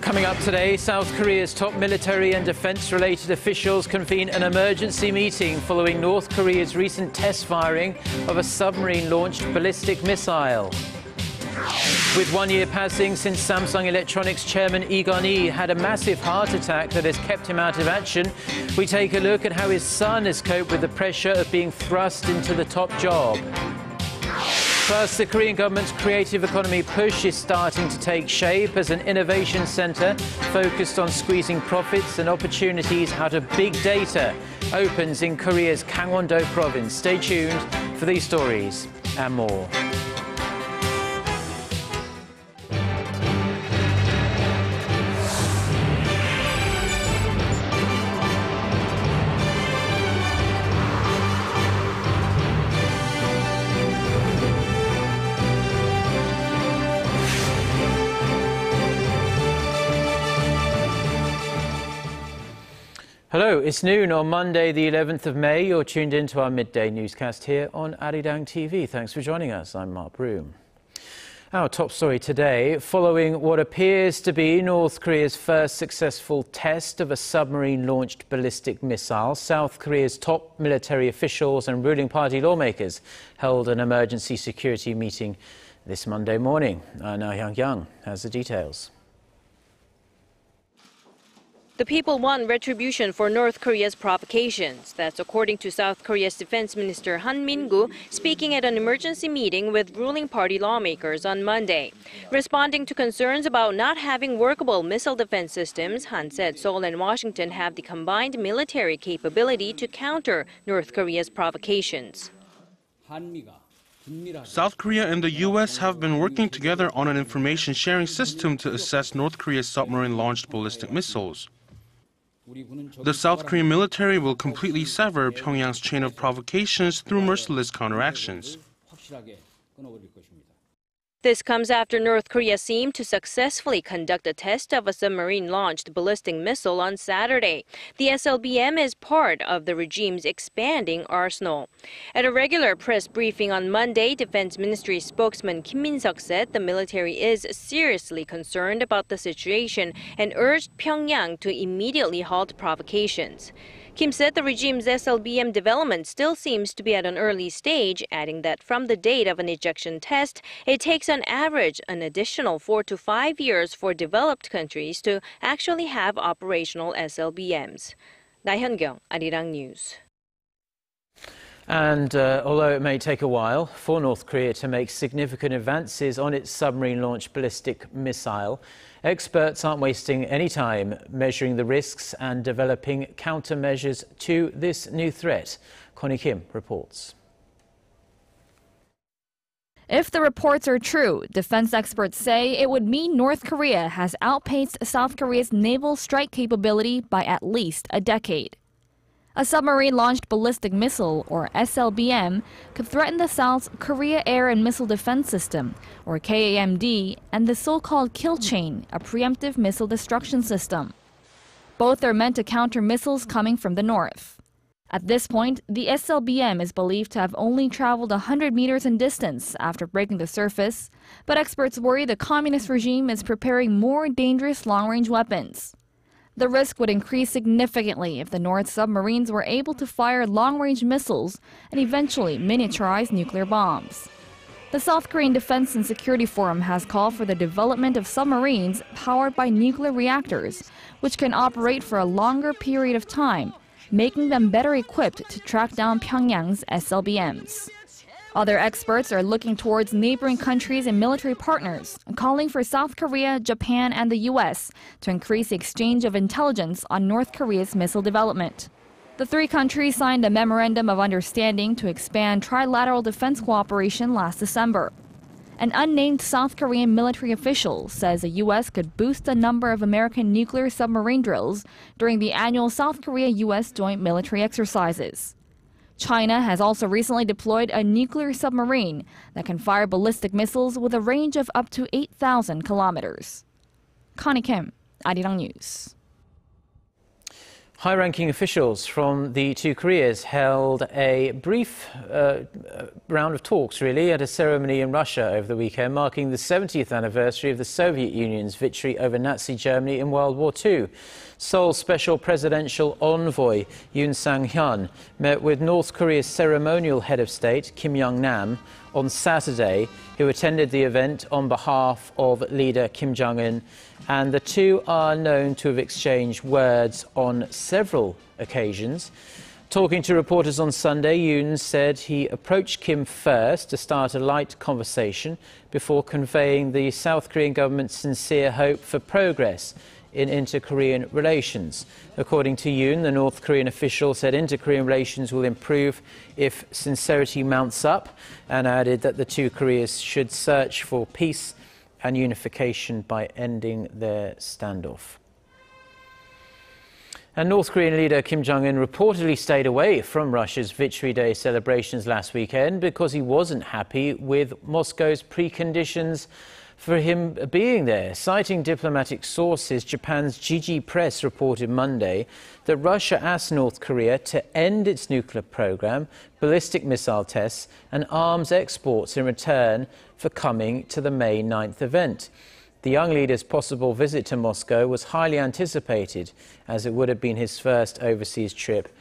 Coming up today, South Korea's top military and defense-related officials convene an emergency meeting following North Korea's recent test firing of a submarine-launched ballistic missile. With 1 year passing since Samsung Electronics chairman Lee Kun-hee had a massive heart attack that has kept him out of action, we take a look at how his son has coped with the pressure of being thrust into the top job. First, the Korean government's creative economy push is starting to take shape as an innovation center focused on squeezing profits and opportunities out of big data opens in Korea's Gangwon-do Province. Stay tuned for these stories and more. Hello, it's noon on Monday, the 11th of May. You're tuned in to our midday newscast here on Arirang TV. Thanks for joining us. I'm Mark Broom. Our top story today, following what appears to be North Korea's first successful test of a submarine-launched ballistic missile, South Korea's top military officials and ruling party lawmakers held an emergency security meeting this Monday morning. Now Jae-yong has the details. The people want retribution for North Korea's provocations. That's according to South Korea's Defense Minister Han Min-gu speaking at an emergency meeting with ruling party lawmakers on Monday. Responding to concerns about not having workable missile defense systems, Han said Seoul and Washington have the combined military capability to counter North Korea's provocations. South Korea and the U.S. have been working together on an information sharing system to assess North Korea's submarine-launched ballistic missiles. The South Korean military will completely sever Pyongyang's chain of provocations through merciless counteractions. This comes after North Korea seemed to successfully conduct a test of a submarine-launched ballistic missile on Saturday. The SLBM is part of the regime's expanding arsenal. At a regular press briefing on Monday, Defense Ministry spokesman Kim Min-seok said the military is seriously concerned about the situation and urged Pyongyang to immediately halt provocations. Kim said the regime's SLBM development still seems to be at an early stage, adding that from the date of an ejection test, it takes on average an additional 4 to 5 years for developed countries to actually have operational SLBMs. 나현경, Arirang News. And although it may take a while for North Korea to make significant advances on its submarine-launched ballistic missile, experts aren't wasting any time measuring the risks and developing countermeasures to this new threat. Kun-hee reports. If the reports are true, defense experts say it would mean North Korea has outpaced South Korea's naval strike capability by at least a decade. A submarine-launched ballistic missile, or SLBM, could threaten the South's Korea Air and Missile Defense System, or KAMD, and the so-called kill chain, a preemptive missile destruction system. Both are meant to counter missiles coming from the north. At this point, the SLBM is believed to have only traveled 100 meters in distance after breaking the surface, but experts worry the communist regime is preparing more dangerous long-range weapons. The risk would increase significantly if the North submarines were able to fire long-range missiles and eventually miniaturize nuclear bombs. The South Korean Defense and Security Forum has called for the development of submarines powered by nuclear reactors, which can operate for a longer period of time, making them better equipped to track down Pyongyang's SLBMs. Other experts are looking towards neighboring countries and military partners, calling for South Korea, Japan, and the U.S. to increase the exchange of intelligence on North Korea's missile development. The three countries signed a memorandum of understanding to expand trilateral defense cooperation last December. An unnamed South Korean military official says the U.S. could boost the number of American nuclear submarine drills during the annual South Korea-U.S. joint military exercises. China has also recently deployed a nuclear submarine that can fire ballistic missiles with a range of up to 8,000 kilometers. Kun-hee, Arirang News. High-ranking officials from the two Koreas held a brief round of talks, really, at a ceremony in Russia over the weekend, marking the 70th anniversary of the Soviet Union's victory over Nazi Germany in World War II. Seoul's Special Presidential Envoy Yoon Sang-hyun met with North Korea's ceremonial head of state, Kim Jong-nam, on Saturday, who attended the event on behalf of leader Kim Jong-un, and the two are known to have exchanged words on several occasions. Talking to reporters on Sunday, Yoon said he approached Kim first to start a light conversation before conveying the South Korean government's sincere hope for progress in inter-Korean relations. According to Yoon, the North Korean official said inter-Korean relations will improve if sincerity mounts up, and added that the two Koreas should search for peace and unification by ending their standoff. And North Korean leader Kim Jong-un reportedly stayed away from Russia's Victory Day celebrations last weekend because he wasn't happy with Moscow's preconditions for him being there. Citing diplomatic sources, Japan's Jiji Press reported Monday that Russia asked North Korea to end its nuclear program, ballistic missile tests and arms exports in return for coming to the May 9th event. The young leader's possible visit to Moscow was highly anticipated, as it would have been his first overseas trip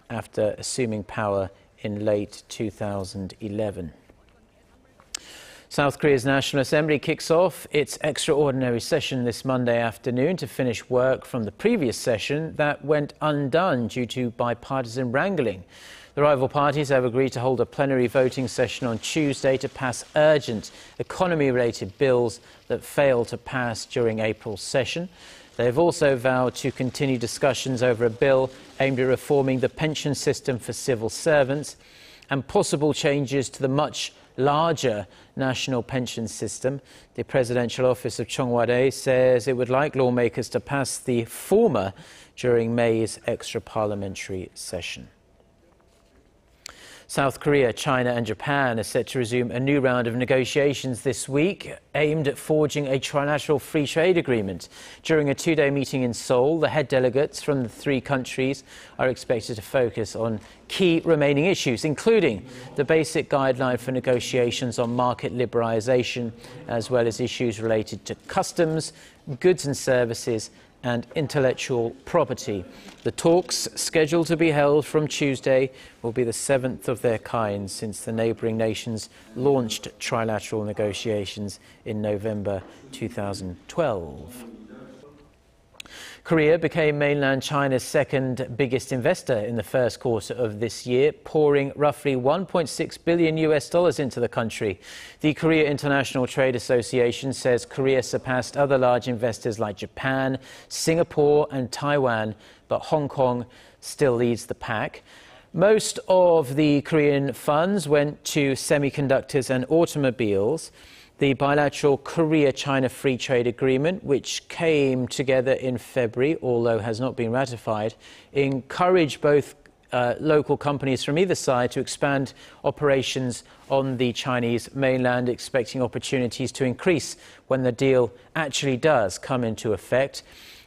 after assuming power in late 2011. South Korea's National Assembly kicks off its extraordinary session this Monday afternoon to finish work from the previous session that went undone due to bipartisan wrangling. The rival parties have agreed to hold a plenary voting session on Tuesday to pass urgent economy-related bills that failed to pass during April's session. They have also vowed to continue discussions over a bill aimed at reforming the pension system for civil servants and possible changes to the much larger national pension system. The Presidential Office of Chung Hwa-dae says it would like lawmakers to pass the former during May's extra-parliamentary session. South Korea, China and Japan are set to resume a new round of negotiations this week aimed at forging a trilateral free trade agreement. During a two-day meeting in Seoul, the head delegates from the three countries are expected to focus on key remaining issues, including the basic guideline for negotiations on market liberalization, as well as issues related to customs, goods and services, and intellectual property. The talks, scheduled to be held from Tuesday, will be the 7th of their kind since the neighbouring nations launched trilateral negotiations in November 2012. Korea became mainland China's second biggest investor in the first quarter of this year, pouring roughly $1.6 billion into the country. The Korea International Trade Association says Korea surpassed other large investors like Japan, Singapore and Taiwan, but Hong Kong still leads the pack. Most of the Korean funds went to semiconductors and automobiles. The bilateral Korea-China Free Trade Agreement, which came together in February, although has not been ratified, encouraged both local companies from either side to expand operations on the Chinese mainland, expecting opportunities to increase when the deal actually does come into effect.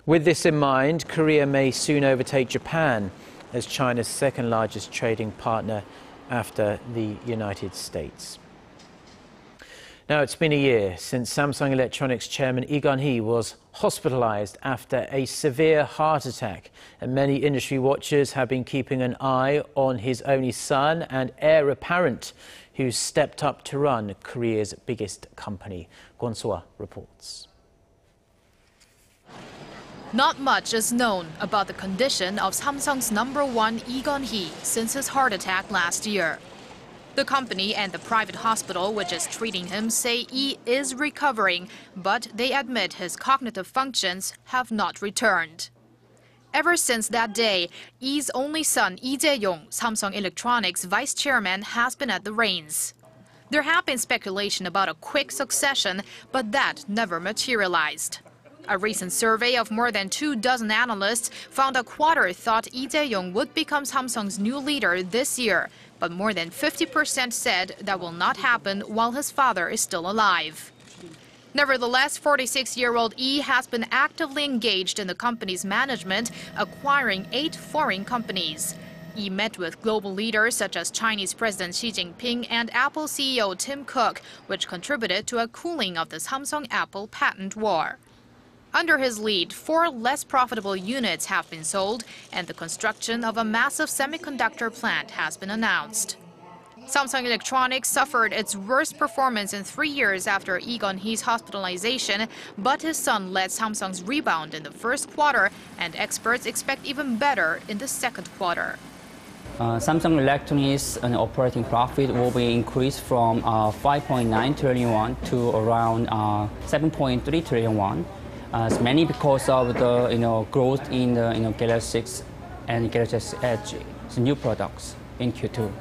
With this in mind, Korea may soon overtake Japan as China's second largest trading partner after the United States. Now, it's been a year since Samsung Electronics chairman Kun-hee was hospitalized after a severe heart attack, and many industry watchers have been keeping an eye on his only son and heir apparent, who stepped up to run Korea's biggest company. Kwon-soa reports. Not much is known about the condition of Samsung's #1 Kun-hee since his heart attack last year. The company and the private hospital which is treating him say Lee is recovering, but they admit his cognitive functions have not returned. Ever since that day, Lee's only son, Jae-yong, Samsung Electronics vice chairman, has been at the reins. There have been speculation about a quick succession, but that never materialized. A recent survey of more than 24 analysts found a quarter thought Lee Jae-yong would become Samsung's new leader this year, but more than 50% said that will not happen while his father is still alive. Nevertheless, 46-year-old Yi has been actively engaged in the company's management, acquiring 8 foreign companies. Yi met with global leaders such as Chinese President Xi Jinping and Apple CEO Tim Cook, which contributed to a cooling of the Samsung-Apple patent war. Under his lead, 4 less profitable units have been sold, and the construction of a massive semiconductor plant has been announced. Samsung Electronics suffered its worst performance in 3 years after Lee Kun-hee's hospitalization, but his son led Samsung's rebound in the first quarter, and experts expect even better in the second quarter. Samsung Electronics' operating profit will be increased from 5.9 trillion won to around 7.3 trillion won. It's mainly because of the growth in the Galaxy 6 and Galaxy S Edge, the new products in Q2.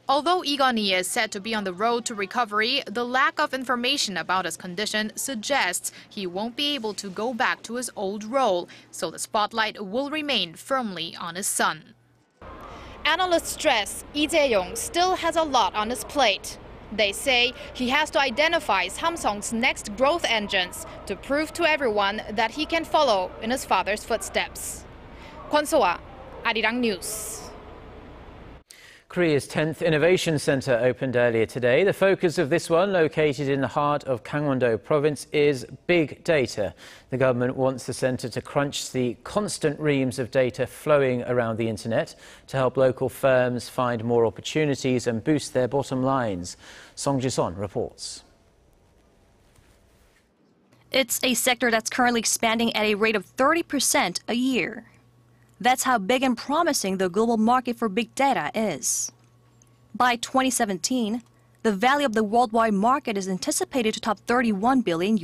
Although Lee Kun-hee is said to be on the road to recovery, the lack of information about his condition suggests he won't be able to go back to his old role, so the spotlight will remain firmly on his son. Analysts stress Jae-yong still has a lot on his plate. They say he has to identify Samsung's next growth engines to prove to everyone that he can follow in his father's footsteps. Kwon-soa, Arirang News. Korea's 10th Innovation Center opened earlier today. The focus of this one, located in the heart of Gangwon-do Province, is big data. The government wants the center to crunch the constant reams of data flowing around the internet to help local firms find more opportunities and boost their bottom lines. Song Ji-son reports. It's a sector that's currently expanding at a rate of 30% a year. That's how big and promising the global market for big data is. By 2017, the value of the worldwide market is anticipated to top $31 billion.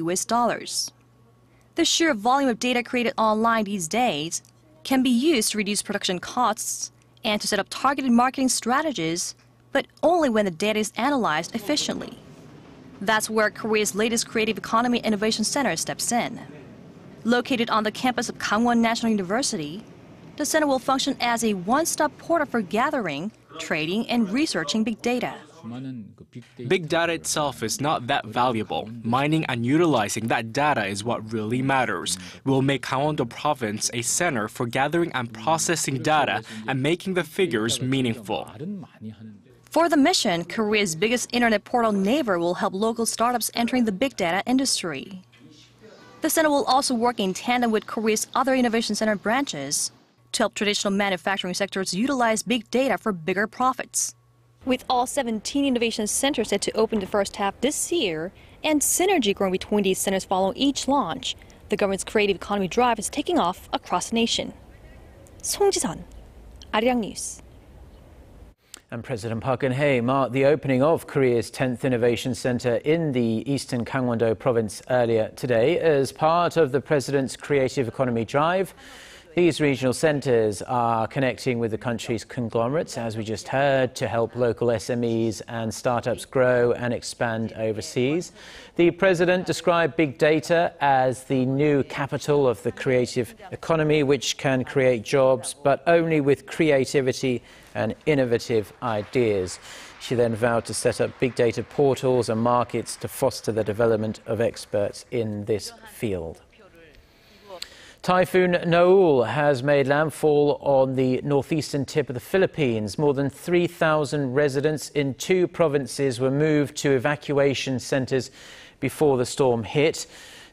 The sheer volume of data created online these days can be used to reduce production costs and to set up targeted marketing strategies, but only when the data is analyzed efficiently. That's where Korea's latest Creative Economy Innovation Center steps in. Located on the campus of Gangwon National University, the center will function as a one-stop portal for gathering, trading, and researching big data. Big data itself is not that valuable. Mining and utilizing that data is what really matters. We'll make Gangwon-do Province a center for gathering and processing data and making the figures meaningful. For the mission, Korea's biggest internet portal Naver will help local startups entering the big data industry. The center will also work in tandem with Korea's other innovation center branches to help traditional manufacturing sectors utilize big data for bigger profits. With all 17 innovation centers set to open the first half this year, and synergy growing between these centers following each launch, the government's creative economy drive is taking off across the nation. Song Ji-son, Arirang News. And President Park Kun-hee marked the opening of Korea's 10th Innovation Center in the eastern Gangwon-do Province earlier today as part of the president's creative economy drive. These regional centres are connecting with the country's conglomerates, as we just heard, to help local SMEs and startups grow and expand overseas. The president described big data as the new capital of the creative economy, which can create jobs, but only with creativity and innovative ideas. She then vowed to set up big data portals and markets to foster the development of experts in this field. Typhoon Nol has made landfall on the northeastern tip of the Philippines. More than 3,000 residents in 2 provinces were moved to evacuation centres before the storm hit.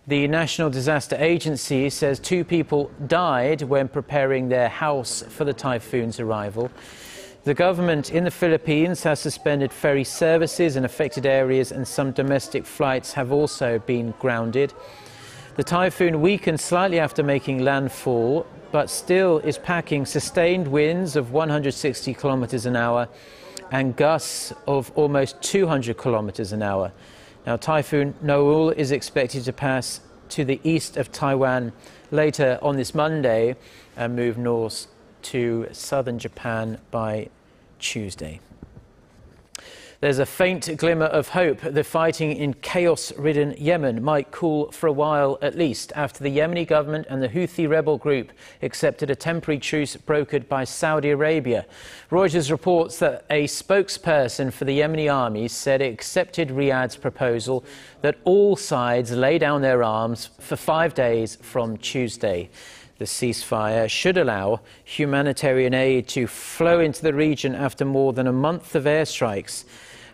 The National Disaster Agency says 2 people died when preparing their house for the typhoon's arrival. The government in the Philippines has suspended ferry services in affected areas, and some domestic flights have also been grounded. The typhoon weakened slightly after making landfall, but still is packing sustained winds of 160 kilometers an hour and gusts of almost 200 kilometers an hour. Now, Typhoon Nol is expected to pass to the east of Taiwan later on this Monday and move north to southern Japan by Tuesday. There's a faint glimmer of hope. The fighting in chaos-ridden Yemen might cool for a while at least after the Yemeni government and the Houthi rebel group accepted a temporary truce brokered by Saudi Arabia. Reuters reports that a spokesperson for the Yemeni army said it accepted Riyadh's proposal that all sides lay down their arms for 5 days from Tuesday. The ceasefire should allow humanitarian aid to flow into the region after more than a month of airstrikes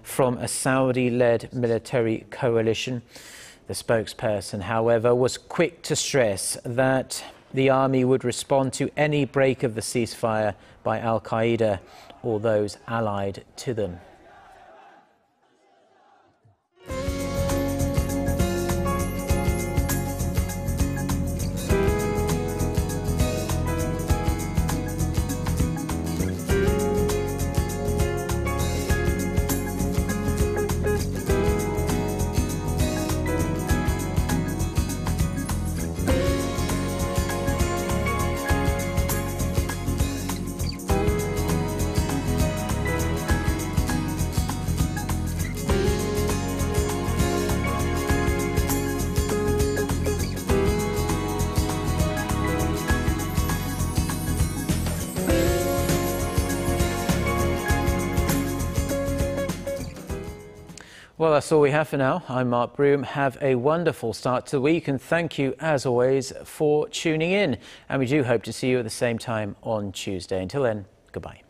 from a Saudi-led military coalition. The spokesperson, however, was quick to stress that the army would respond to any break of the ceasefire by al-Qaeda or those allied to them. Well, that's all we have for now. I'm Mark Broom. Have a wonderful start to the week, and thank you, as always, for tuning in. And we do hope to see you at the same time on Tuesday. Until then, goodbye.